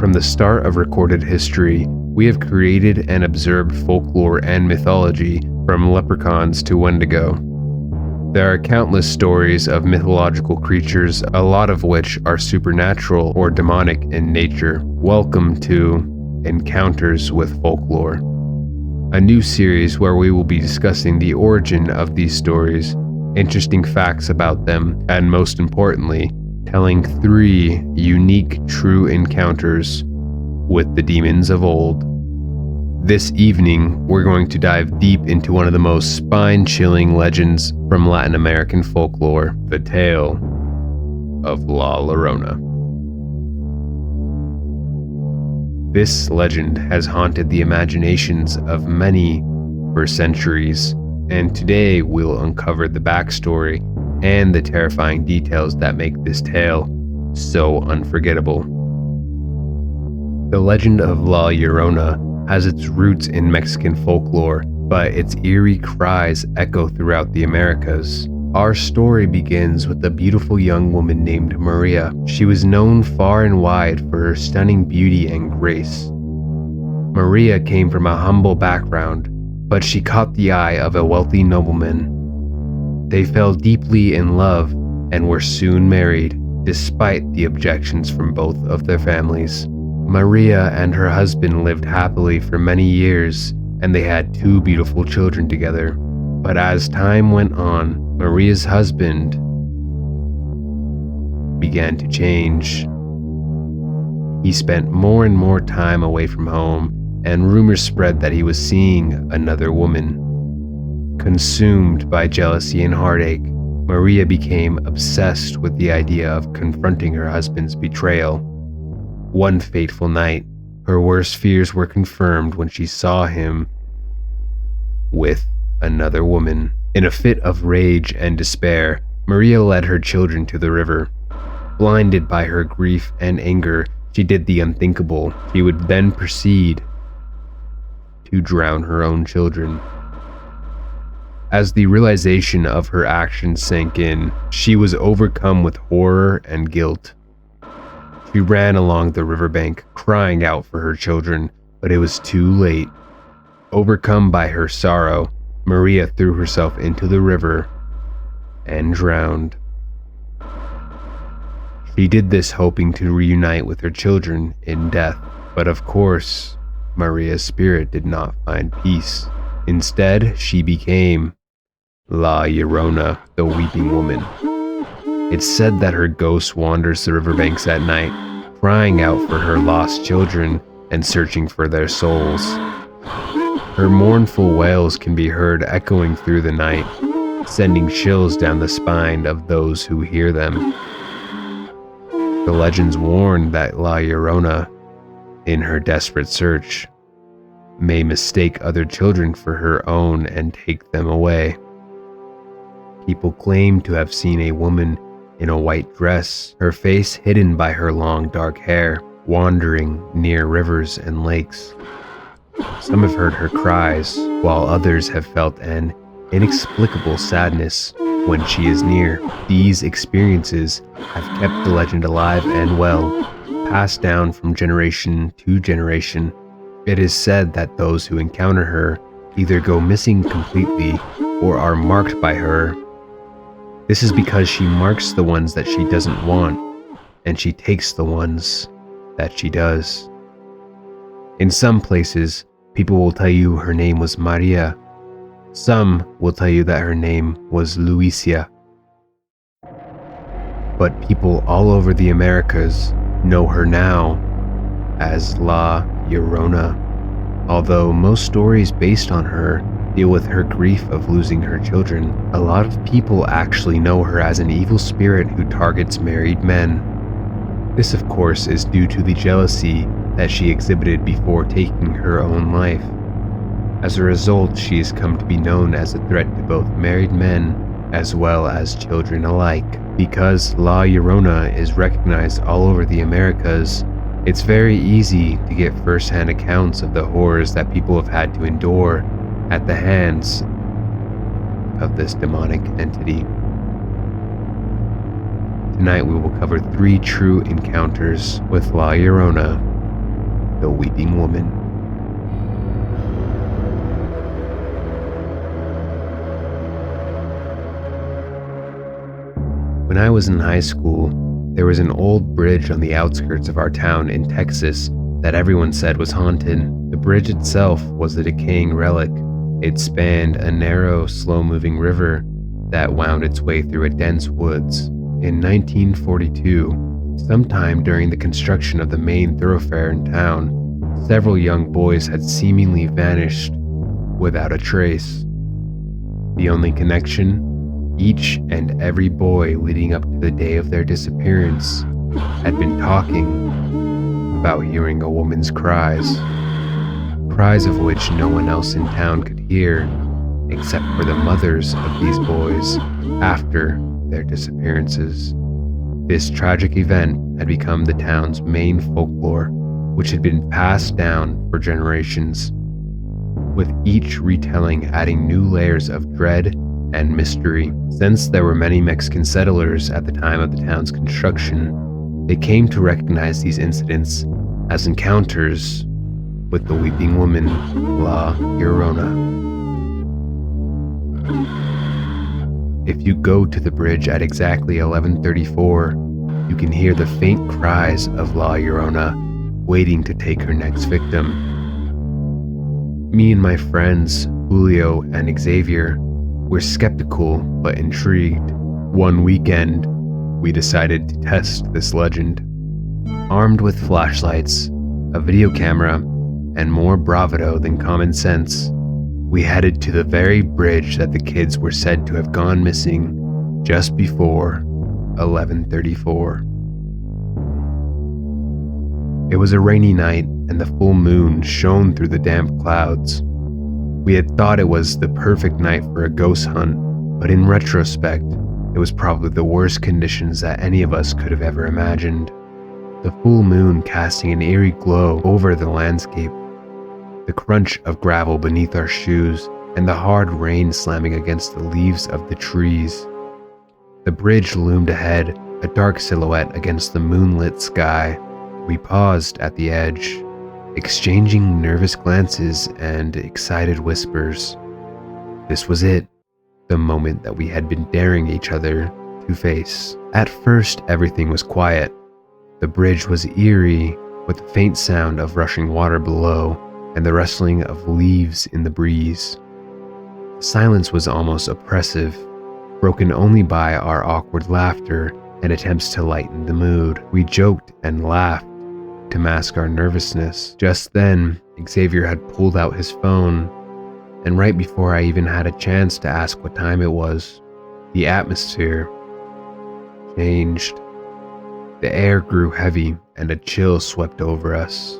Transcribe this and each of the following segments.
From the start of recorded history, we have created and observed folklore and mythology, from leprechauns to Wendigo. There are countless stories of mythological creatures, a lot of which are supernatural or demonic in nature. Welcome to Encounters with Folklore, a new series where we will be discussing the origin of these stories, interesting facts about them, and most importantly, telling 3 unique true encounters with the demons of old. This evening, we're going to dive deep into one of the most spine-chilling legends from Latin American folklore, the tale of La Llorona. This legend has haunted the imaginations of many for centuries, and today we'll uncover the backstory and the terrifying details that make this tale so unforgettable. The legend of La Llorona has its roots in Mexican folklore, but its eerie cries echo throughout the Americas. Our story begins with a beautiful young woman named Maria. She was known far and wide for her stunning beauty and grace. Maria came from a humble background, but she caught the eye of a wealthy nobleman. They fell deeply in love and were soon married, despite the objections from both of their families. Maria and her husband lived happily for many years, and they had 2 beautiful children together. But as time went on, Maria's husband began to change. He spent more and more time away from home, and rumors spread that he was seeing another woman. Consumed by jealousy and heartache, Maria became obsessed with the idea of confronting her husband's betrayal. One fateful night, her worst fears were confirmed when she saw him with another woman. In a fit of rage and despair, Maria led her children to the river. Blinded by her grief and anger, she did the unthinkable. She would then proceed to drown her own children. As the realization of her actions sank in, she was overcome with horror and guilt. She ran along the riverbank, crying out for her children, but it was too late. Overcome by her sorrow, Maria threw herself into the river and drowned. She did this hoping to reunite with her children in death, but of course, Maria's spirit did not find peace. Instead, she became La Llorona, the weeping woman. It's said that her ghost wanders the riverbanks at night, crying out for her lost children and searching for their souls. Her mournful wails can be heard echoing through the night, sending chills down the spine of those who hear them. The legends warn that La Llorona, in her desperate search, may mistake other children for her own and take them away. People claim to have seen a woman in a white dress, her face hidden by her long dark hair, wandering near rivers and lakes. Some have heard her cries, while others have felt an inexplicable sadness when she is near. These experiences have kept the legend alive and well, passed down from generation to generation. It is said that those who encounter her either go missing completely or are marked by her. This is because she marks the ones that she doesn't want, and she takes the ones that she does. In some places, people will tell you her name was Maria. Some will tell you that her name was Luisa. But people all over the Americas know her now as La Llorona. Although most stories based on her deal with her grief of losing her children, a lot of people actually know her as an evil spirit who targets married men. This, of course, is due to the jealousy that she exhibited before taking her own life. As a result, she has come to be known as a threat to both married men as well as children alike. Because La Llorona is recognized all over the Americas, it's very easy to get first-hand accounts of the horrors that people have had to endure at the hands of this demonic entity. Tonight we will cover 3 true encounters with La Llorona the Weeping Woman. When I was in high school, there was an old bridge on the outskirts of our town in Texas that everyone said was haunted. The bridge itself was a decaying relic. It spanned a narrow, slow-moving river that wound its way through a dense woods. In 1942, sometime during the construction of the main thoroughfare in town, several young boys had seemingly vanished without a trace. The only connection? Each and every boy leading up to the day of their disappearance had been talking about hearing a woman's cries of which no one else in town could hear except for the mothers of these boys after their disappearances. This tragic event had become the town's main folklore, which had been passed down for generations, with each retelling adding new layers of dread and mystery. Since there were many Mexican settlers at the time of the town's construction, they came to recognize these incidents as encounters with the Weeping Woman, La Llorona. If you go to the bridge at exactly 11:34, you can hear the faint cries of La Llorona waiting to take her next victim. Me and my friends, Julio and Xavier, were skeptical but intrigued. One weekend, we decided to test this legend. Armed with flashlights, a video camera, and more bravado than common sense, we headed to the very bridge that the kids were said to have gone missing just before 11:34. It was a rainy night and the full moon shone through the damp clouds. We had thought it was the perfect night for a ghost hunt, but in retrospect, it was probably the worst conditions that any of us could have ever imagined. The full moon casting an eerie glow over the landscape, the crunch of gravel beneath our shoes, and the hard rain slamming against the leaves of the trees. The bridge loomed ahead, a dark silhouette against the moonlit sky. We paused at the edge, exchanging nervous glances and excited whispers. This was it, the moment that we had been daring each other to face. At first, everything was quiet. The bridge was eerie, with the faint sound of rushing water below and the rustling of leaves in the breeze. The silence was almost oppressive, broken only by our awkward laughter and attempts to lighten the mood. We joked and laughed to mask our nervousness. Just then, Xavier had pulled out his phone, and right before I even had a chance to ask what time it was, the atmosphere changed. The air grew heavy and a chill swept over us.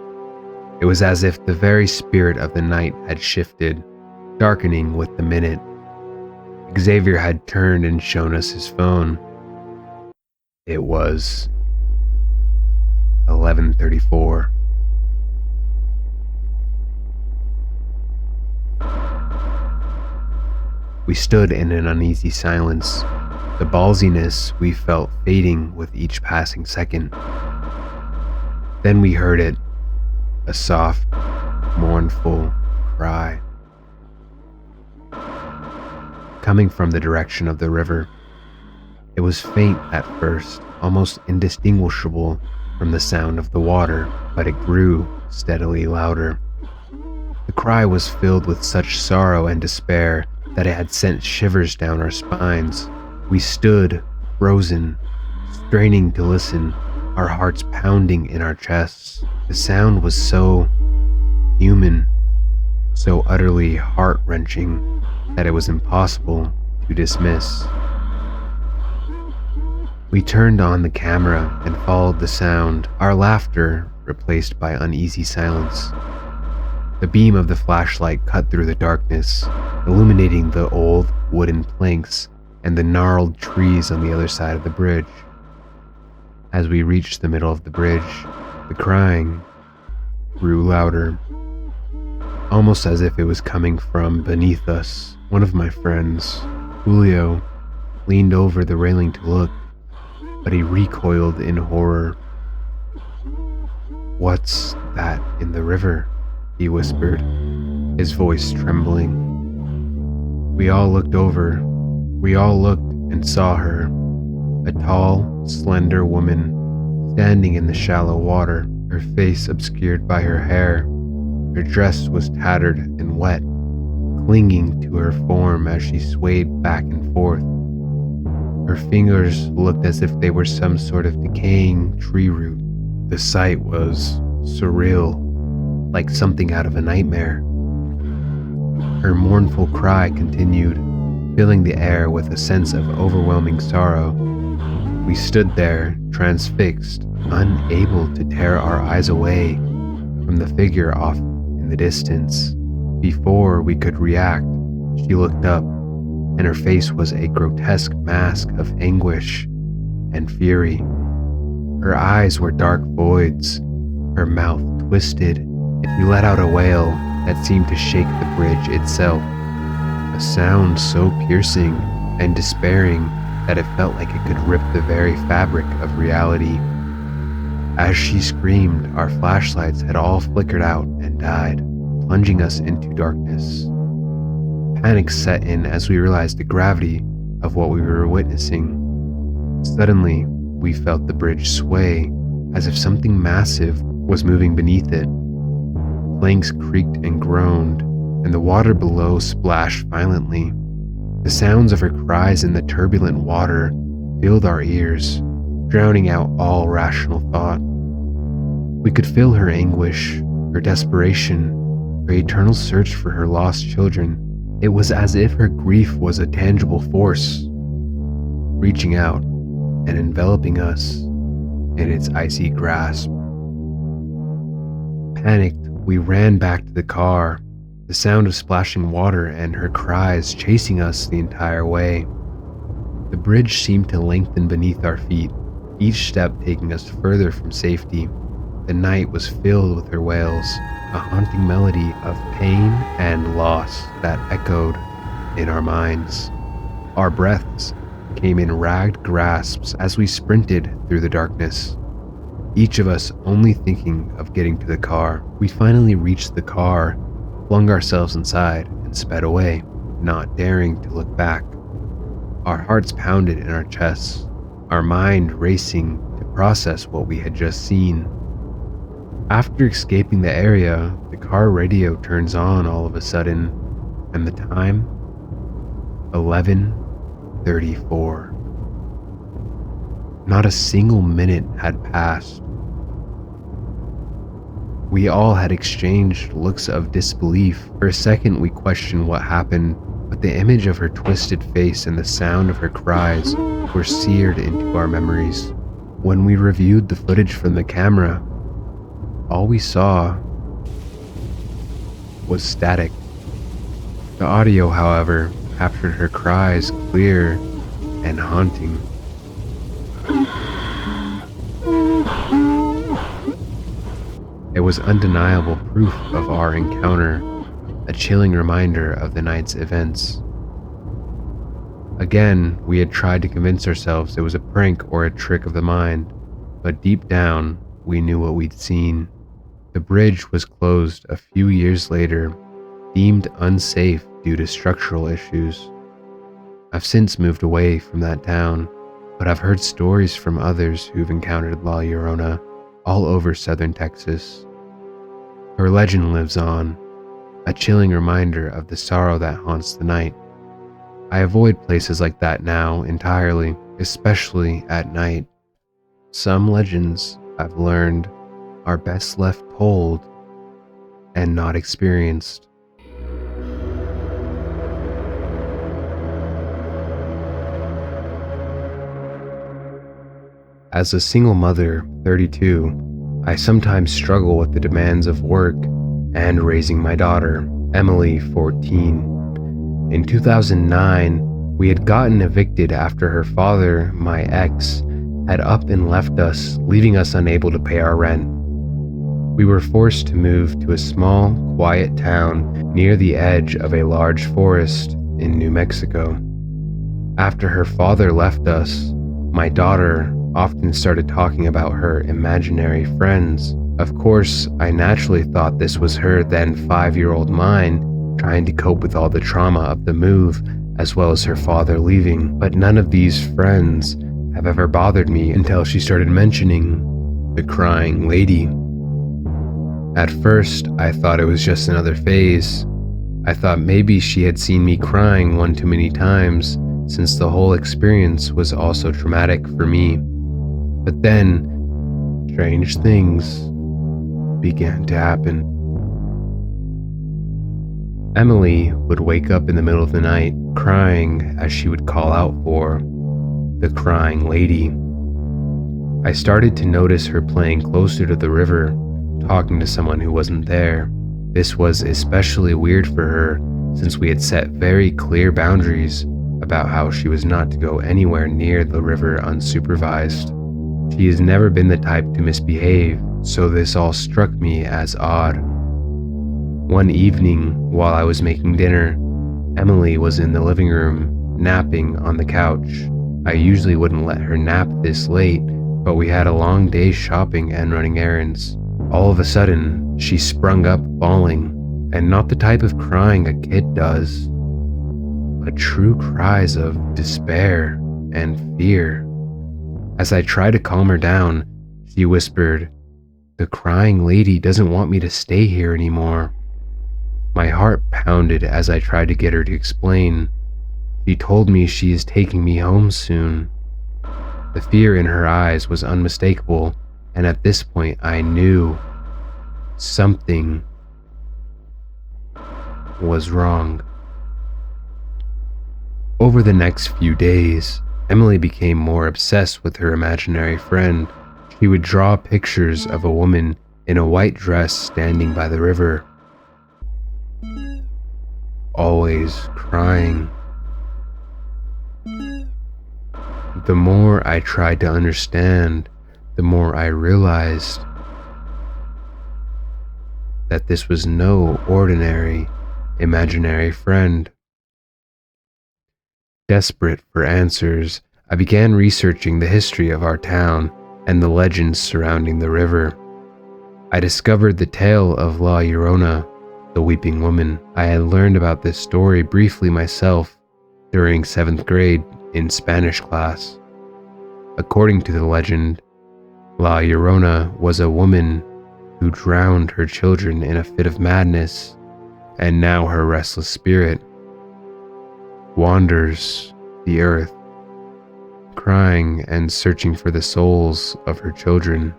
It was as if the very spirit of the night had shifted, darkening with the minute. Xavier had turned and shown us his phone. It was 11:34. We stood in an uneasy silence, the ballsiness we felt fading with each passing second. Then we heard it, a soft, mournful cry, coming from the direction of the river. It was faint at first, almost indistinguishable from the sound of the water, but it grew steadily louder. The cry was filled with such sorrow and despair that it had sent shivers down our spines. We stood, frozen, straining to listen, our hearts pounding in our chests. The sound was so human, so utterly heart-wrenching that it was impossible to dismiss. We turned on the camera and followed the sound, our laughter replaced by uneasy silence. The beam of the flashlight cut through the darkness, illuminating the old wooden planks and the gnarled trees on the other side of the bridge. As we reached the middle of the bridge, the crying grew louder, almost as if it was coming from beneath us. One of my friends, Julio, leaned over the railing to look, but he recoiled in horror. "What's that in the river?" he whispered, his voice trembling. We all looked and saw her, a tall, slender woman standing in the shallow water, her face obscured by her hair. Her dress was tattered and wet, clinging to her form as she swayed back and forth. Her fingers looked as if they were some sort of decaying tree root. The sight was surreal, like something out of a nightmare. Her mournful cry continued, filling the air with a sense of overwhelming sorrow. We stood there, transfixed, unable to tear our eyes away from the figure off in the distance. Before we could react, she looked up, and her face was a grotesque mask of anguish and fury. Her eyes were dark voids, her mouth twisted, and she let out a wail that seemed to shake the bridge itself. A sound so piercing and despairing that it felt like it could rip the very fabric of reality. As she screamed, our flashlights had all flickered out and died, plunging us into darkness. Panic set in as we realized the gravity of what we were witnessing. Suddenly, we felt the bridge sway as if something massive was moving beneath it. Planks creaked and groaned, and the water below splashed violently. The sounds of her cries in the turbulent water filled our ears, drowning out all rational thought. We could feel her anguish, her desperation, her eternal search for her lost children. It was as if her grief was a tangible force, reaching out and enveloping us in its icy grasp. Panicked, we ran back to the car, the sound of splashing water and her cries chasing us the entire way. The bridge seemed to lengthen beneath our feet, each step taking us further from safety. The night was filled with her wails, a haunting melody of pain and loss that echoed in our minds. Our breaths came in ragged grasps as we sprinted through the darkness, each of us only thinking of getting to the car. We finally reached the car, flung ourselves inside, and sped away, not daring to look back. Our hearts pounded in our chests, our mind racing to process what we had just seen. After escaping the area, the car radio turns on all of a sudden, and the time? 11:34. Not a single minute had passed. We all had exchanged looks of disbelief. For a second we questioned what happened, but the image of her twisted face and the sound of her cries were seared into our memories. When we reviewed the footage from the camera, all we saw was static. The audio, however, captured her cries clear and haunting. It was undeniable proof of our encounter, a chilling reminder of the night's events. Again, we had tried to convince ourselves it was a prank or a trick of the mind, but deep down, we knew what we'd seen. The bridge was closed a few years later, deemed unsafe due to structural issues. I've since moved away from that town, but I've heard stories from others who've encountered La Llorona all over southern Texas. Her legend lives on, a chilling reminder of the sorrow that haunts the night. I avoid places like that now entirely, especially at night. Some legends, I've learned, are best left told and not experienced. As a single mother, 32, I sometimes struggle with the demands of work and raising my daughter, Emily, 14. In 2009, we had gotten evicted after her father, my ex, had up and left us, leaving us unable to pay our rent. We were forced to move to a small, quiet town near the edge of a large forest in New Mexico. After her father left us, my daughter often started talking about her imaginary friends Of course, I naturally thought this was her then 5-year-old mind trying to cope with all the trauma of the move, as well as her father leaving. But none of these friends have ever bothered me until she started mentioning the crying lady. At first, I thought it was just another phase. I thought maybe she had seen me crying one too many times, since the whole experience was also traumatic for me. But then, strange things began to happen. Emily would wake up in the middle of the night, crying as she would call out for the crying lady. I started to notice her playing closer to the river, talking to someone who wasn't there. This was especially weird for her, since we had set very clear boundaries about how she was not to go anywhere near the river unsupervised. She has never been the type to misbehave, so this all struck me as odd. One evening, while I was making dinner, Emily was in the living room, napping on the couch. I usually wouldn't let her nap this late, but we had a long day shopping and running errands. All of a sudden, she sprung up bawling, and not the type of crying a kid does, but true cries of despair and fear. As I tried to calm her down, she whispered, "The crying lady doesn't want me to stay here anymore." My heart pounded as I tried to get her to explain. She told me she is taking me home soon. The fear in her eyes was unmistakable, and at this point I knew something was wrong. Over the next few days, Emily became more obsessed with her imaginary friend. She would draw pictures of a woman in a white dress standing by the river, always crying. The more I tried to understand, the more I realized that this was no ordinary imaginary friend. Desperate for answers, I began researching the history of our town and the legends surrounding the river. I discovered the tale of LlORONA, the weeping woman. I had learned about this story briefly myself during 7th grade in Spanish class. According to the legend, LlORONA was a woman who drowned her children in a fit of madness, and now her restless spirit wanders the earth, crying and searching for the souls of her children.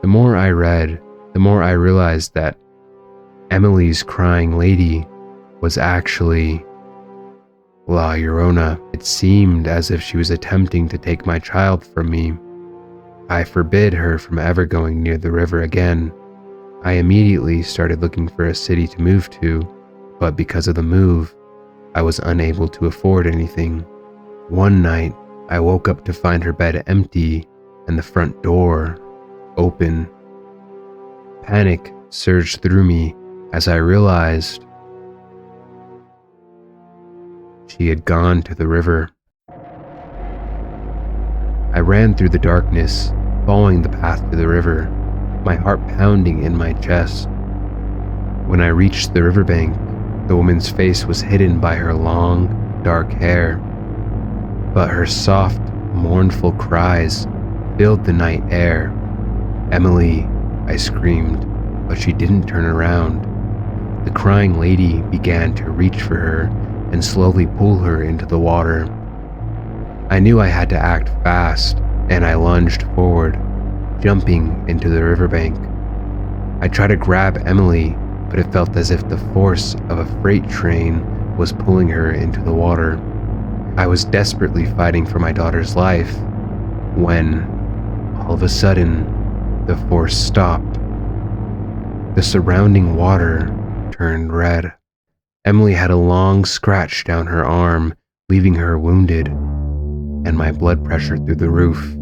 The more I read, the more I realized that Emily's crying lady was actually LlORONA. It seemed as if she was attempting to take my child from me. I forbid her from ever going near the river again. I immediately started looking for a city to move to, but because of the move, I was unable to afford anything. One night, I woke up to find her bed empty and the front door open. Panic surged through me as I realized she had gone to the river. I ran through the darkness, following the path to the river, my heart pounding in my chest. When I reached the riverbank, the woman's face was hidden by her long, dark hair, but her soft, mournful cries filled the night air. "Emily," I screamed, but she didn't turn around. The crying lady began to reach for her and slowly pull her into the water. I knew I had to act fast, and I lunged forward, jumping into the riverbank. I tried to grab Emily, but it felt as if the force of a freight train was pulling her into the water. I was desperately fighting for my daughter's life when, all of a sudden, the force stopped. The surrounding water turned red. Emily had a long scratch down her arm, leaving her wounded, and my blood pressure through the roof.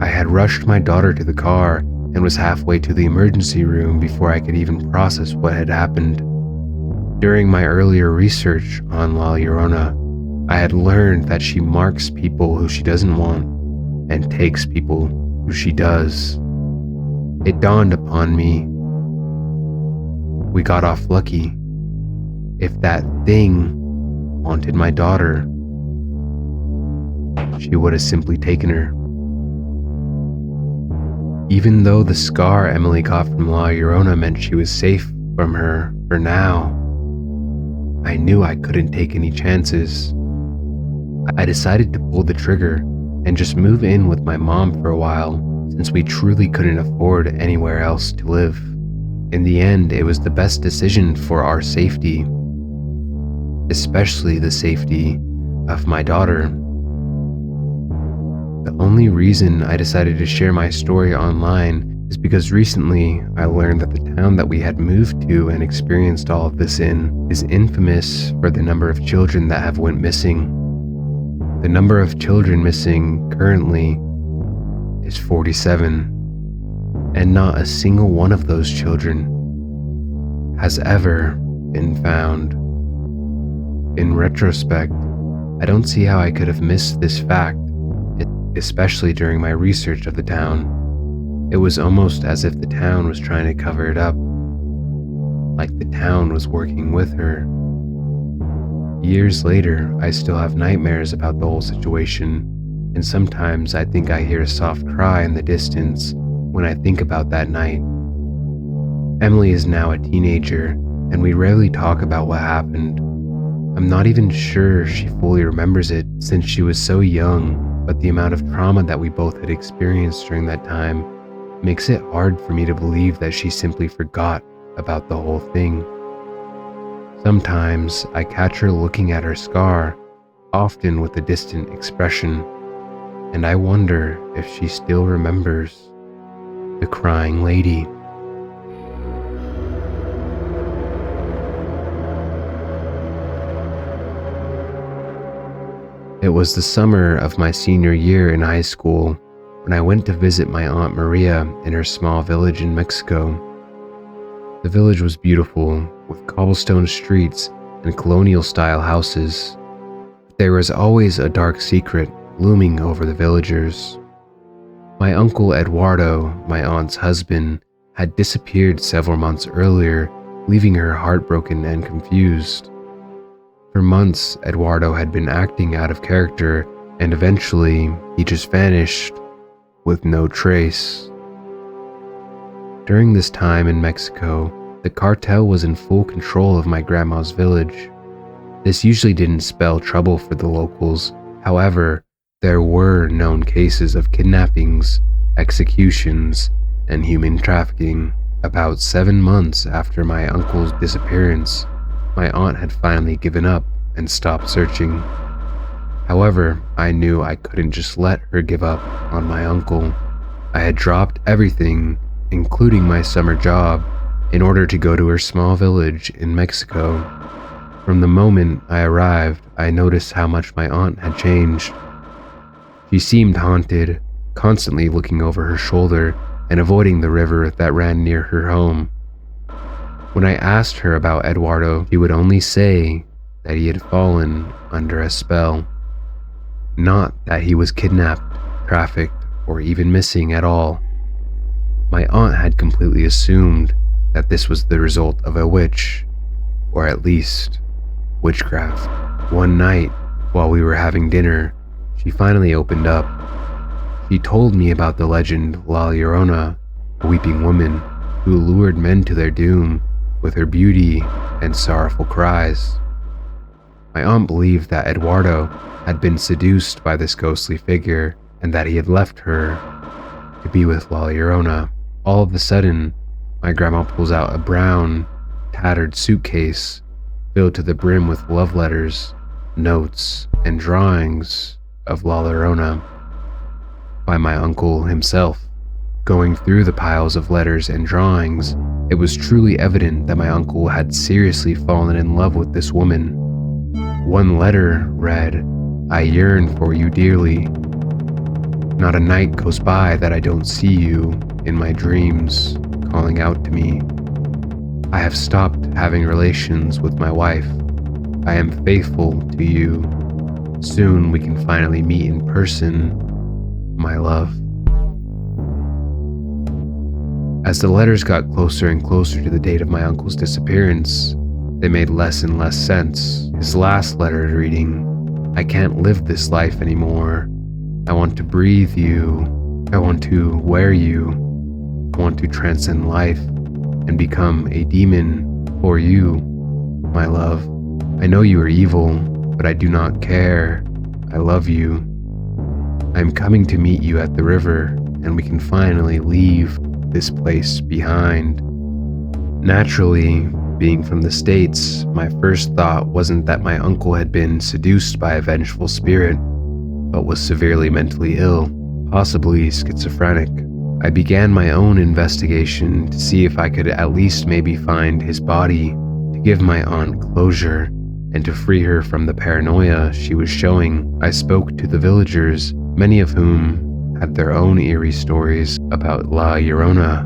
I had rushed my daughter to the car and was halfway to the emergency room before I could even process what had happened. During my earlier research on LlORONA, I had learned that she marks people who she doesn't want and takes people who she does. It dawned upon me. We got off lucky. If that thing wanted my daughter, she would have simply taken her. Even though the scar Emily got from LlORONA meant she was safe from her for now, I knew I couldn't take any chances. I decided to pull the trigger and just move in with my mom for a while, since we truly couldn't afford anywhere else to live. In the end, it was the best decision for our safety, especially the safety of my daughter. The only reason I decided to share my story online is because recently I learned that the town that we had moved to and experienced all of this in is infamous for the number of children that have went missing. The number of children missing currently is 47, and not a single one of those children has ever been found. In retrospect, I don't see how I could have missed this fact, especially during my research of the town. It was almost as if the town was trying to cover it up, like the town was working with her. Years later, I still have nightmares about the whole situation, and sometimes I think I hear a soft cry in the distance when I think about that night. Emily is now a teenager, and we rarely talk about what happened. I'm not even sure she fully remembers it since she was so young, but the amount of trauma that we both had experienced during that time makes it hard for me to believe that she simply forgot about the whole thing. Sometimes I catch her looking at her scar, often with a distant expression, and I wonder if she still remembers the crying lady. It was the summer of my senior year in high school when I went to visit my Aunt Maria in her small village in Mexico. The village was beautiful, with cobblestone streets and colonial-style houses. There was always a dark secret looming over the villagers. My uncle Eduardo, my aunt's husband, had disappeared several months earlier, leaving her heartbroken and confused. For months, Eduardo had been acting out of character, and eventually, he just vanished with no trace. During this time in Mexico, the cartel was in full control of my grandma's village. This usually didn't spell trouble for the locals. However, there were known cases of kidnappings, executions, and human trafficking. About 7 months after my uncle's disappearance, my aunt had finally given up and stopped searching. However, I knew I couldn't just let her give up on my uncle. I had dropped everything, including my summer job, in order to go to her small village in Mexico. From the moment I arrived, I noticed how much my aunt had changed. She seemed haunted, constantly looking over her shoulder and avoiding the river that ran near her home. When I asked her about Eduardo, she would only say that he had fallen under a spell. Not that he was kidnapped, trafficked, or even missing at all. My aunt had completely assumed that this was the result of a witch, or at least witchcraft. One night, while we were having dinner, she finally opened up. She told me about the legend LlORONA, a weeping woman who lured men to their doom with her beauty and sorrowful cries. My aunt believed that Eduardo had been seduced by this ghostly figure and that he had left her to be with LlORONA. All of a sudden, my grandma pulls out a brown, tattered suitcase filled to the brim with love letters, notes, and drawings of LlORONA by my uncle himself. Going through the piles of letters and drawings, it was truly evident that my uncle had seriously fallen in love with this woman. One letter read, "I yearn for you dearly. Not a night goes by that I don't see you in my dreams, calling out to me. I have stopped having relations with my wife. I am faithful to you. Soon we can finally meet in person, my love." As the letters got closer and closer to the date of my uncle's disappearance, they made less and less sense. His last letter reading, "I can't live this life anymore. I want to breathe you. I want to wear you. I want to transcend life and become a demon for you, my love. I know you are evil, but I do not care. I love you. I am coming to meet you at the river, and we can finally leave this place behind." Naturally, being from the States, my first thought wasn't that my uncle had been seduced by a vengeful spirit, but was severely mentally ill, possibly schizophrenic. I began my own investigation to see if I could at least maybe find his body, to give my aunt closure, and to free her from the paranoia she was showing. I spoke to the villagers, many of whom had their own eerie stories about LlORONA.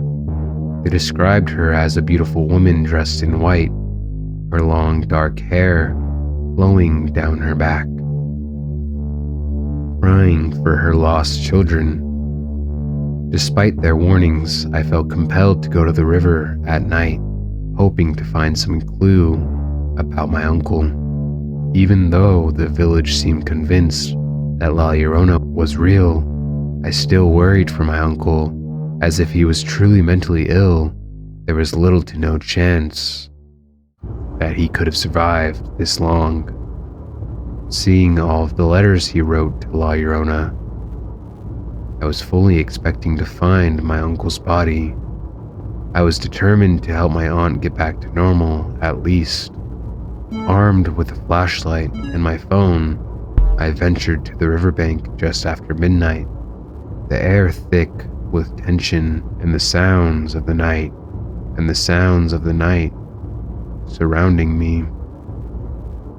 They described her as a beautiful woman dressed in white, her long dark hair flowing down her back, crying for her lost children. Despite their warnings, I felt compelled to go to the river at night, hoping to find some clue about my uncle. Even though the village seemed convinced that LlORONA was real, I still worried for my uncle, as if he was truly mentally ill, there was little to no chance that he could have survived this long. Seeing all of the letters he wrote to LlORONA, I was fully expecting to find my uncle's body. I was determined to help my aunt get back to normal, at least. Armed with a flashlight and my phone, I ventured to the riverbank just after midnight, the air thick with tension and the sounds of the night surrounding me.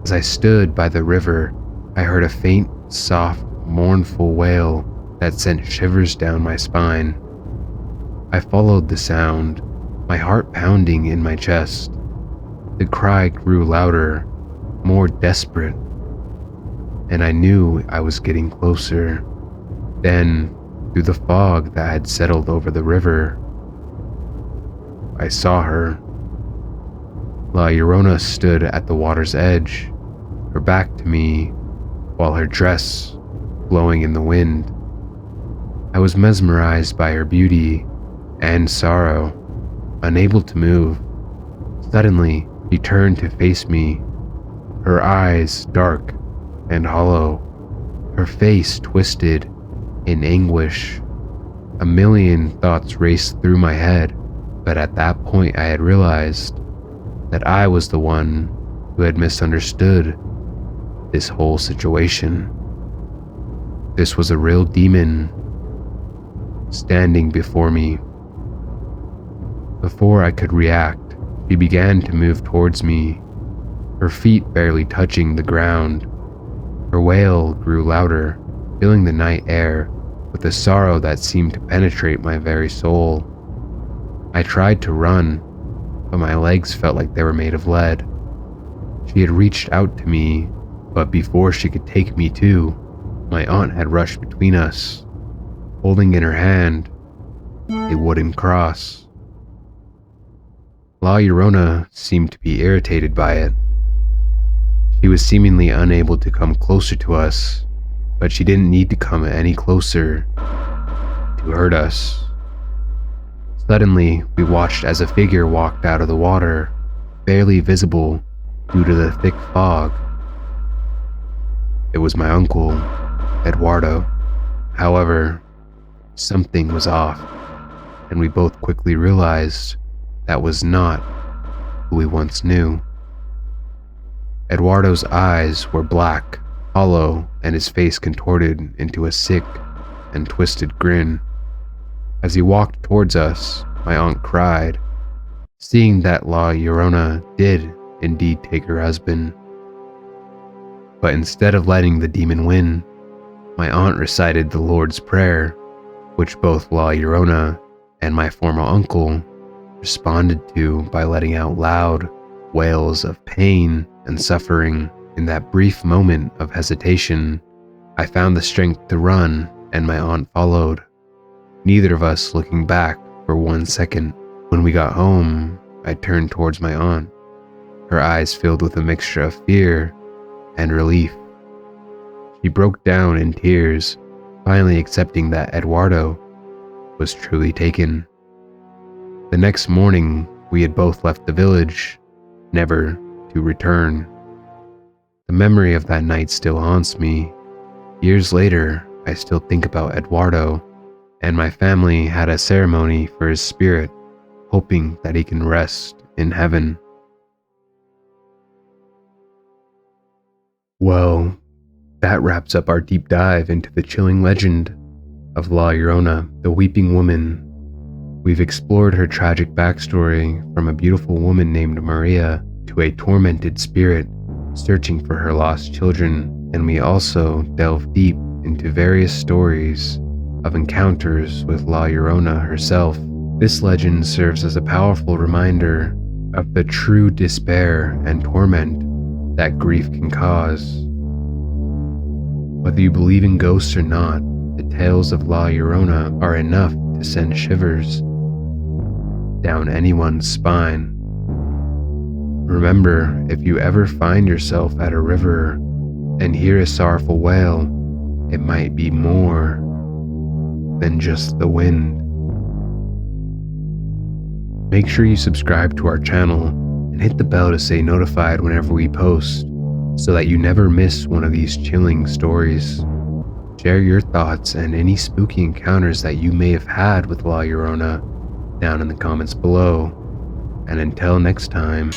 As I stood by the river, I heard a faint, soft, mournful wail that sent shivers down my spine. I followed the sound, my heart pounding in my chest. The cry grew louder, more desperate, and I knew I was getting closer. Then, through the fog that had settled over the river, I saw her. LlORONA stood at the water's edge, her back to me, while her dress blowing in the wind. I was mesmerized by her beauty and sorrow, unable to move. Suddenly, she turned to face me, her eyes dark and hollow, her face twisted in anguish. A million thoughts raced through my head, but at that point I had realized that I was the one who had misunderstood this whole situation. This was a real demon standing before me. Before I could react, she began to move towards me, her feet barely touching the ground. Her wail grew louder, filling the night air with a sorrow that seemed to penetrate my very soul. I tried to run, but my legs felt like they were made of lead. She had reached out to me, but before she could take me too, my aunt had rushed between us, holding in her hand a wooden cross. LlORONA seemed to be irritated by it. She was seemingly unable to come closer to us, but she didn't need to come any closer to hurt us. Suddenly, we watched as a figure walked out of the water, barely visible due to the thick fog. It was my uncle, Eduardo. However, something was off, and we both quickly realized that was not who we once knew. Eduardo's eyes were black, hollow, and his face contorted into a sick and twisted grin. As he walked towards us, my aunt cried, seeing that LlORONA did indeed take her husband. But instead of letting the demon win, my aunt recited the Lord's Prayer, which both LlORONA and my former uncle responded to by letting out loud wails of pain and suffering. In that brief moment of hesitation, I found the strength to run, and my aunt followed, neither of us looking back for 1 second. When we got home, I turned towards my aunt, her eyes filled with a mixture of fear and relief. She broke down in tears, finally accepting that Eduardo was truly taken. The next morning, we had both left the village, never to return. The memory of that night still haunts me. Years later, I still think about Eduardo, and my family had a ceremony for his spirit, hoping that he can rest in heaven. Well, that wraps up our deep dive into the chilling legend of LlORONA, the Weeping Woman. We've explored her tragic backstory from a beautiful woman named Maria to a tormented spirit searching for her lost children, and we also delve deep into various stories of encounters with LlORONA herself. This legend serves as a powerful reminder of the true despair and torment that grief can cause. Whether you believe in ghosts or not, the tales of LlORONA are enough to send shivers down anyone's spine. Remember, if you ever find yourself at a river and hear a sorrowful wail, it might be more than just the wind. Make sure you subscribe to our channel and hit the bell to stay notified whenever we post, so that you never miss one of these chilling stories. Share your thoughts and any spooky encounters that you may have had with LlORONA down in the comments below. And until next time,